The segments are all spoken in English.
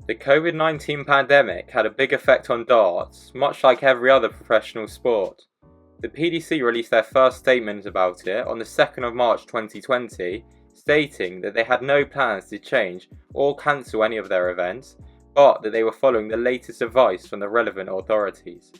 The COVID-19 pandemic had a big effect on darts, much like every other professional sport. The PDC released their first statement about it on the 2nd of March 2020, stating that they had no plans to change or cancel any of their events, but that they were following the latest advice from the relevant authorities.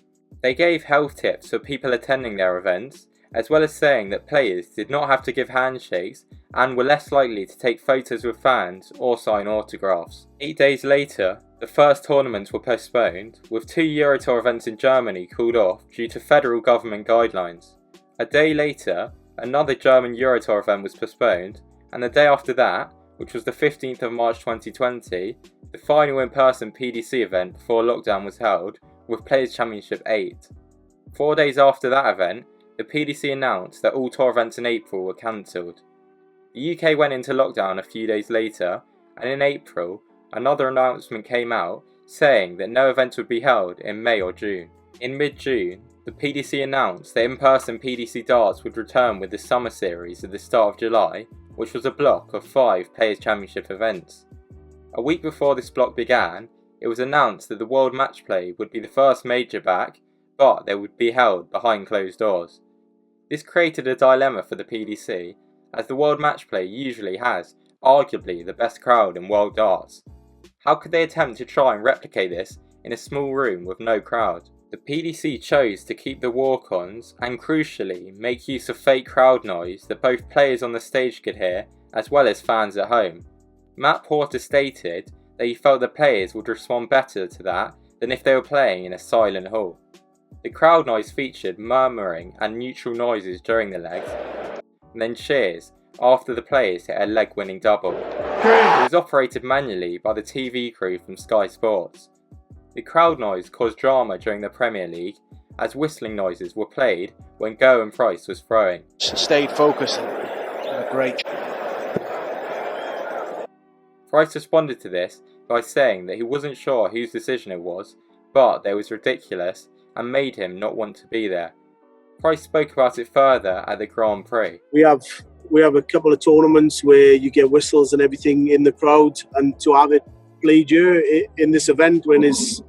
They gave health tips for people attending their events, as well as saying that players did not have to give handshakes and were less likely to take photos with fans or sign autographs. 8 days later, the first tournaments were postponed, with 2 Eurotour events in Germany called off due to federal government guidelines. A day later, another German Eurotour event was postponed, and the day after that, which was the 15th of March 2020, the final in-person PDC event before lockdown was held, with Players Championship 8. 4 days after that event, the PDC announced that all tour events in April were cancelled. The UK went into lockdown a few days later, and in April, another announcement came out saying that no events would be held in May or June. In mid-June, the PDC announced that in-person PDC darts would return with the Summer Series at the start of July, which was a block of 5 Players Championship events. A week before this block began, it was announced that the World Match Play would be the first major back, but they would be held behind closed doors. This created a dilemma for the PDC, as the World Match Play usually has arguably the best crowd in world darts. How could they attempt to try and replicate this in a small room with no crowd? The PDC chose to keep the walk-ons and crucially make use of fake crowd noise that both players on the stage could hear as well as fans at home. Matt Porter stated that he felt the players would respond better to that than if they were playing in a silent hall. The crowd noise featured murmuring and neutral noises during the legs, and then cheers after the players hit a leg-winning double. It was operated manually by the TV crew from Sky Sports. The crowd noise caused drama during the Premier League, as whistling noises were played when Gerwyn Price was throwing. Stayed focused. Great. Price responded to this by saying that he wasn't sure whose decision it was, but that it was ridiculous and made him not want to be there. Price spoke about it further at the Grand Prix. We have a couple of tournaments where you get whistles and everything in the crowd, and to have it played here in this event when it's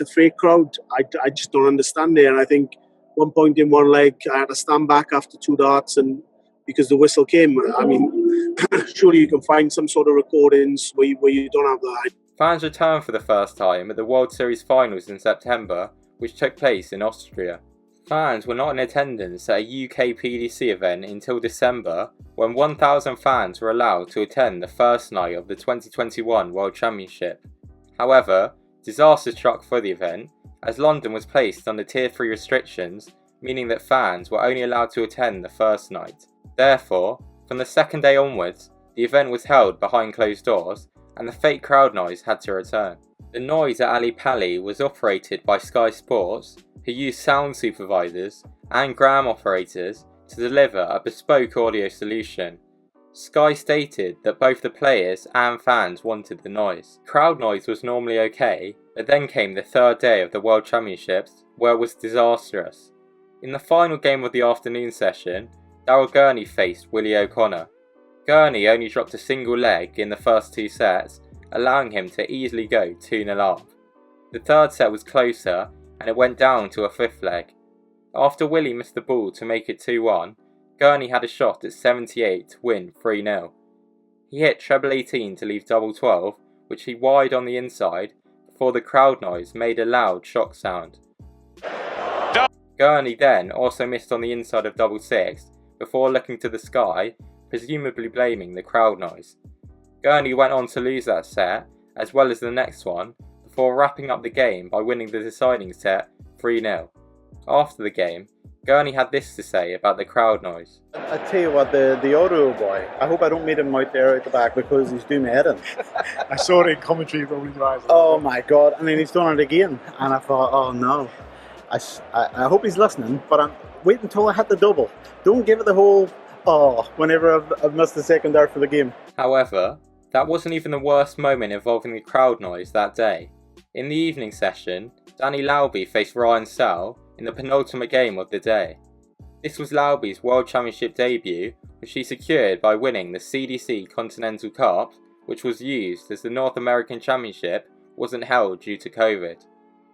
a fake crowd, I just don't understand it. And I think one point in one leg I had to stand back after 2 darts, and because the whistle came, I mean, surely you can find some sort of recordings where you don't have that. Fans returned for the first time at the World Series finals in September, which took place in Austria. Fans were not in attendance at a UK PDC event until December, when 1,000 fans were allowed to attend the first night of the 2021 World Championship. However, disaster struck for the event, as London was placed under Tier 3 restrictions, meaning that fans were only allowed to attend the first night. Therefore, from the second day onwards, the event was held behind closed doors, and the fake crowd noise had to return. The noise at Ali Pali was operated by Sky Sports, who used sound supervisors and gram operators to deliver a bespoke audio solution. Sky stated that both the players and fans wanted the noise. Crowd noise was normally okay, but then came the third day of the World Championships, where it was disastrous. In the final game of the afternoon session, Daryl Gurney faced Willie O'Connor. Gurney only dropped a single leg in the first 2 sets, allowing him to easily go 2-0 up. The third set was closer, and it went down to a 5th leg. After Willie missed the ball to make it 2-1, Gurney had a shot at 78 to win 3-0. He hit treble 18 to leave double 12, which he wide on the inside, before the crowd noise made a loud shock sound. Gurney then also missed on the inside of double 6, before looking to the sky, presumably blaming the crowd noise. Gurney went on to lose that set, as well as the next one, before wrapping up the game by winning the deciding set 3-0. After the game, Gurney had this to say about the crowd noise. I tell you what, the audio boy, I hope I don't meet him out there at the back because he's doing my head in. I saw it in commentary rolling your eyes. Oh my God, and then he's done it again. And I thought, oh no. I hope he's listening, but I'm waiting until I hit the double. Don't give it the whole, whenever I've missed the second dart for the game. However, that wasn't even the worst moment involving the crowd noise that day. In the evening session, Danny Lauby faced Ryan Sell in the penultimate game of the day. This was Lauby's World Championship debut, which he secured by winning the CDC Continental Cup which was used as the North American Championship wasn't held due to COVID.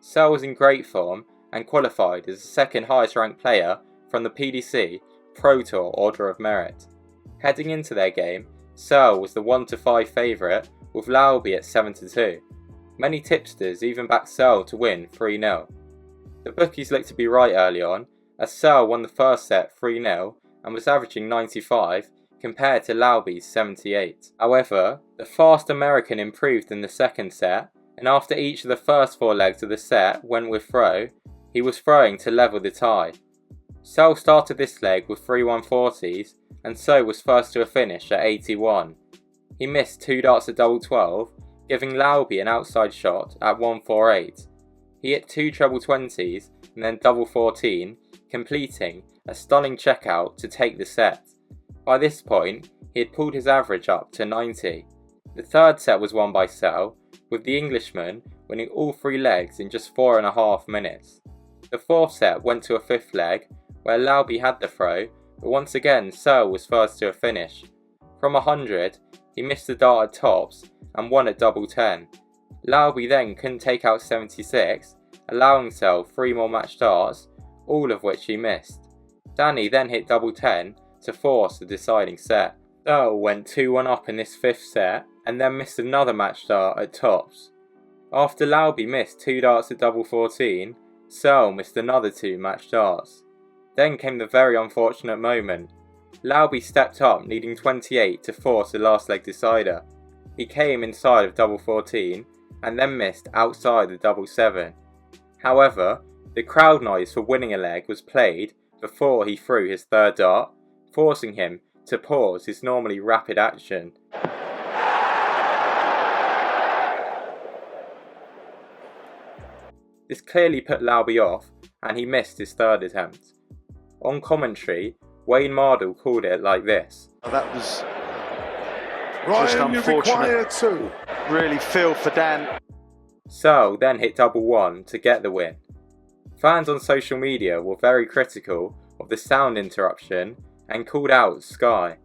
Searle was in great form and qualified as the second highest ranked player from the PDC Pro Tour Order of Merit. Heading into their game, Searle was the 1-5 favourite with Laube at 7-2. Many tipsters even backed Searle to win 3-0. The bookies looked to be right early on, as Searle won the first set 3-0 and was averaging 95 compared to Laube's 78. However, the fast American improved in the second set, and after each of the first 4 legs of the set went with throw, he was throwing to level the tie. Searle started this leg with 3 140s and so was first to a finish at 81. He missed 2 darts at double 12, giving Laube an outside shot at 148. He hit 2 treble 20s and then double 14, completing a stunning checkout to take the set. By this point, he had pulled his average up to 90. The third set was won by Searle, with the Englishman winning all 3 legs in just 4.5 minutes. The fourth set went to a fifth leg, where Laube had the throw, but once again Searle was first to a finish. From 100, he missed the dart at tops and won at double 10. Laube then couldn't take out 76, allowing Searle 3 more match darts, all of which he missed. Danny then hit double 10 to force the deciding set. Searle went 2-1 up in this fifth set and then missed another match dart at tops. After Laube missed 2 darts at double 14, Searle missed another 2 match darts. Then came the very unfortunate moment. Laube stepped up needing 28 to force the last leg decider. He came inside of double 14 and then missed outside the double 7. However, the crowd noise for winning a leg was played before he threw his third dart, forcing him to pause his normally rapid action. This clearly put Laube off and he missed his third attempt. On commentary, Wayne Mardle called it like this. That was Ryan, just you've unfortunate. required 2. Really feel for Dan. Searle then hit double 1 to get the win. Fans on social media were very critical of the sound interruption and called out Sky.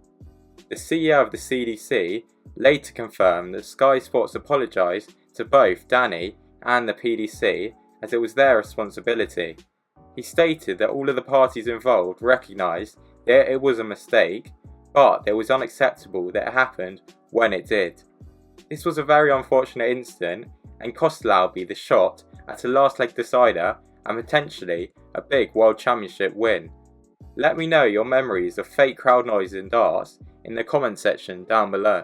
The CEO of the CDC later confirmed that Sky Sports apologised to both Danny and the PDC as it was their responsibility. He stated that all of the parties involved recognised that it was a mistake, but it was unacceptable that it happened when it did. This was a very unfortunate incident and cost Laube the shot at a last leg decider and potentially a big World Championship win. Let me know your memories of fake crowd noise in darts in the comment section down below.